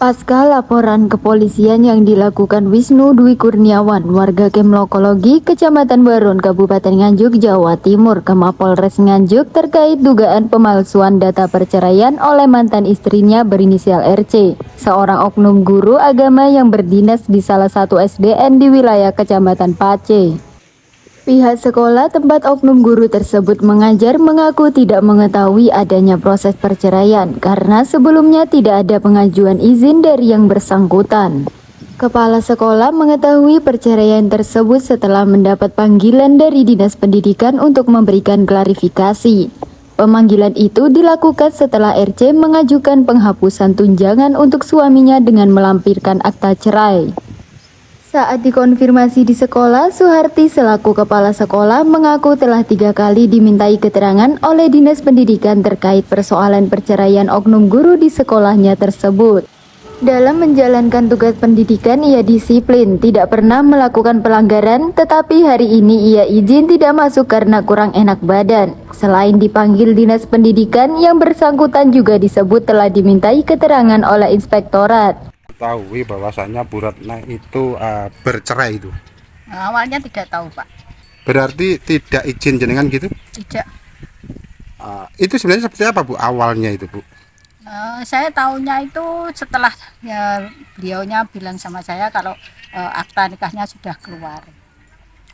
Pasca laporan kepolisian yang dilakukan Wisnu Dwi Kurniawan, warga Kemlokologi, Kecamatan Baron, Kabupaten Nganjuk, Jawa Timur, ke Mapolres Nganjuk terkait dugaan pemalsuan data perceraian oleh mantan istrinya berinisial RC, seorang oknum guru agama yang berdinas di salah satu SDN di wilayah Kecamatan Pace. Pihak sekolah tempat oknum guru tersebut mengajar mengaku tidak mengetahui adanya proses perceraian karena sebelumnya tidak ada pengajuan izin dari yang bersangkutan. Kepala sekolah mengetahui perceraian tersebut setelah mendapat panggilan dari Dinas Pendidikan untuk memberikan klarifikasi. Pemanggilan itu dilakukan setelah RC mengajukan penghapusan tunjangan untuk suaminya dengan melampirkan akta cerai. Saat dikonfirmasi di sekolah, Suharti selaku kepala sekolah mengaku telah 3 kali dimintai keterangan oleh Dinas Pendidikan terkait persoalan perceraian oknum guru di sekolahnya tersebut. Dalam menjalankan tugas pendidikan, ia disiplin, tidak pernah melakukan pelanggaran, tetapi hari ini ia izin tidak masuk karena kurang enak badan. Selain dipanggil Dinas Pendidikan, yang bersangkutan juga disebut telah dimintai keterangan oleh inspektorat. Tahu bahwasannya Bu Ratna itu bercerai itu. Awalnya tidak tahu, Pak. Berarti tidak izin jenengan gitu? Tidak. Itu sebenarnya seperti apa Bu awalnya itu Bu? Saya tahunya itu setelah ya, beliaunya bilang sama saya kalau akta nikahnya sudah keluar.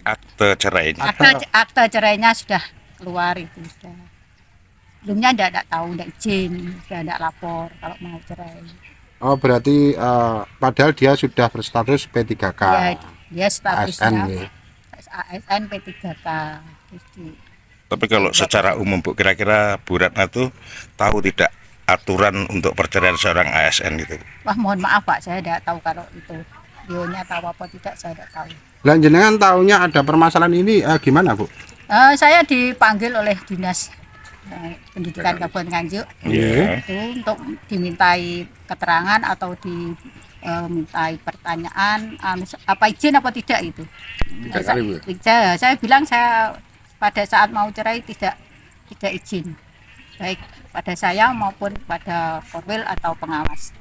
Akte cerainya. Akta cerainya sudah keluar itu sudah. Sebelumnya tidak tahu, tidak izin, sudah tidak lapor kalau mau cerai. Oh berarti padahal dia sudah berstatus P3K. Ya, dia statusnya ASN, ASN P3K. Tapi kalau secara umum Bu, kira-kira Bu Ratna itu tahu tidak aturan untuk perceraian seorang ASN gitu? Wah, mohon maaf Pak, saya tidak tahu kalau itu. Dionya tahu apa tidak, saya tidak tahu. Lah jenengan tahunya ada permasalahan ini gimana Bu? Saya dipanggil oleh Dinas Pendidikan Kabupaten Nganjuk itu untuk dimintai keterangan atau dimintai pertanyaan apa izin apa tidak itu. Saya bilang saya pada saat mau cerai tidak izin, baik pada saya maupun pada korwil atau pengawas.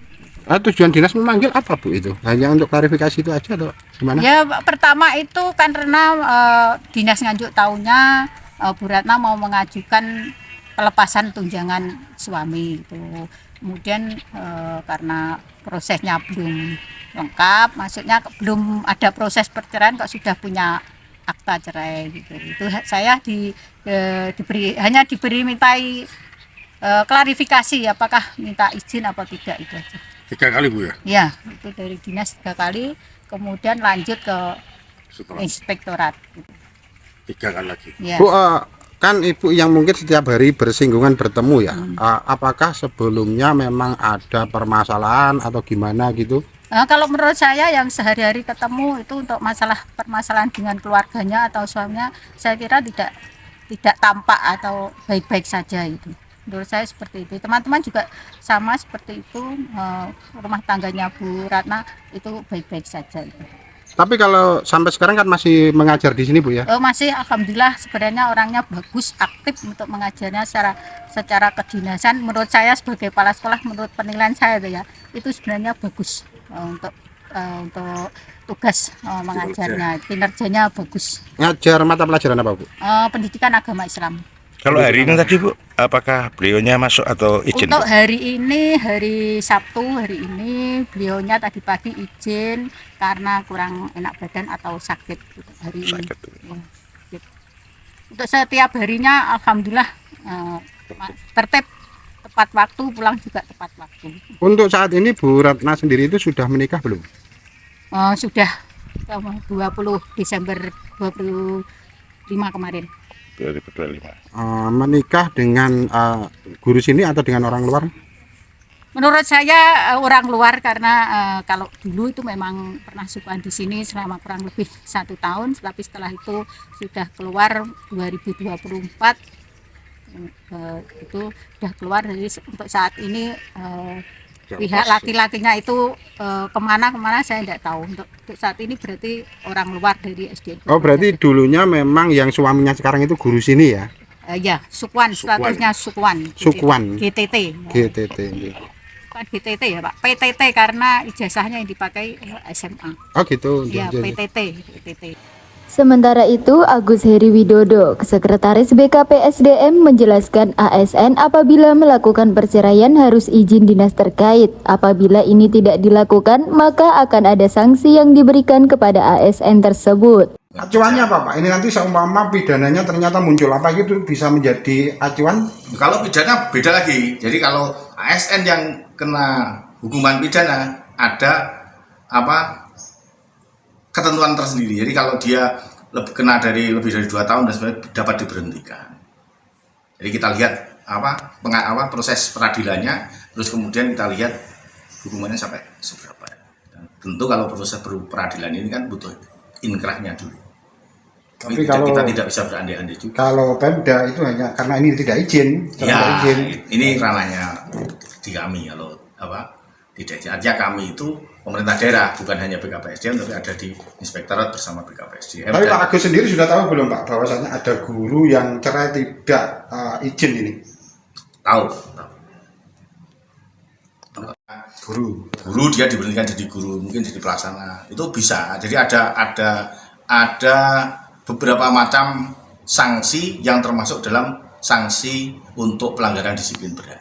Tujuan dinas memanggil apa Bu itu? Hanya untuk klarifikasi itu aja atau gimana? Ya pertama itu kan karena Dinas Nganjuk tahunya Bu Ratna mau mengajukan pelepasan tunjangan suami itu. Kemudian karena prosesnya belum lengkap, maksudnya belum ada proses perceraian kok sudah punya akta cerai gitu. Itu saya hanya diberi mintai klarifikasi apakah minta izin apa tidak, itu aja. 3 kali Bu ya? Ya, itu dari dinas 3 kali, kemudian lanjut ke inspektorat. 3 kali lagi. Ya. Bu, kan Ibu yang mungkin setiap hari bersinggungan bertemu ya, apakah sebelumnya memang ada permasalahan atau gimana gitu? Kalau menurut saya yang sehari-hari ketemu itu untuk permasalahan dengan keluarganya atau suaminya, saya kira tidak tampak atau baik-baik saja itu. Menurut saya seperti itu. Teman-teman juga sama seperti itu, rumah tangganya Bu Ratna itu baik-baik saja itu. Tapi kalau sampai sekarang kan masih mengajar di sini Bu ya? Masih, alhamdulillah, sebenarnya orangnya bagus, aktif untuk mengajarnya secara kedinasan. Menurut saya sebagai kepala sekolah, menurut penilaian saya itu sebenarnya bagus untuk tugas mengajarnya, kinerjanya bagus. Ngajar mata pelajaran apa Bu? Pendidikan agama Islam. Kalau hari ini tadi Bu, apakah beliaunya masuk atau izin? Untuk hari ini, hari Sabtu hari ini, beliaunya tadi pagi izin karena kurang enak badan atau sakit hari ini. Ya. Untuk setiap harinya alhamdulillah tertib, tepat waktu, pulang juga tepat waktu. Untuk saat ini Bu Ratna sendiri itu sudah menikah belum? Sudah 20 Desember 25 kemarin. 2025. Menikah dengan guru sini atau dengan orang luar? Menurut saya orang luar karena kalau dulu itu memang pernah sukuan di sini selama kurang lebih 1 tahun, tapi setelah itu sudah keluar 2024 itu sudah keluar. Jadi untuk saat ini pihak laki-lakinya itu kemana saya tidak tahu. Untuk saat ini berarti orang luar dari SDN. Oh berarti dulunya memang yang suaminya sekarang itu guru sini ya? Ya, Sukwan, statusnya Sukwan. Sukwan. GTT. GTT. bukan GTT ya Pak, PTT karena ijazahnya yang dipakai SMA. Oh gitu. Ya, Jadi- PTT. Sementara itu, Agus Heri Widodo, Sekretaris BKPSDM menjelaskan ASN apabila melakukan perceraian harus izin dinas terkait. Apabila ini tidak dilakukan, maka akan ada sanksi yang diberikan kepada ASN tersebut. Acuannya apa Pak? Ini nanti seumpama pidananya ternyata muncul apa gitu bisa menjadi acuan? Kalau pidana beda lagi. Jadi kalau ASN yang kena hukuman pidana ada ketentuan tersendiri. Jadi kalau dia kena lebih dari 2 tahun dan sebenarnya dapat diberhentikan. Jadi kita lihat proses peradilannya, terus kemudian kita lihat hukumannya sampai seberapa. Dan tentu kalau proses peradilan ini kan butuh inkrahnya dulu. Tapi Kita tidak bisa berandai-andai juga. Kalau Pemda itu hanya karena ini tidak izin, Ya, izin. ini ranahnya di kami kalau tidak izin. Artinya kami itu pemerintah daerah, bukan hanya BKPSDM, tapi ada di inspektorat bersama BKPSDM. Tapi Pak Agus sendiri sudah tahu belum Pak bahwasanya ada guru yang cerai tidak izin ini? Tahu. Guru. Dia diberhentikan jadi guru, mungkin jadi pelaksana. Itu bisa. Jadi ada beberapa macam sanksi yang termasuk dalam sanksi untuk pelanggaran disiplin berat.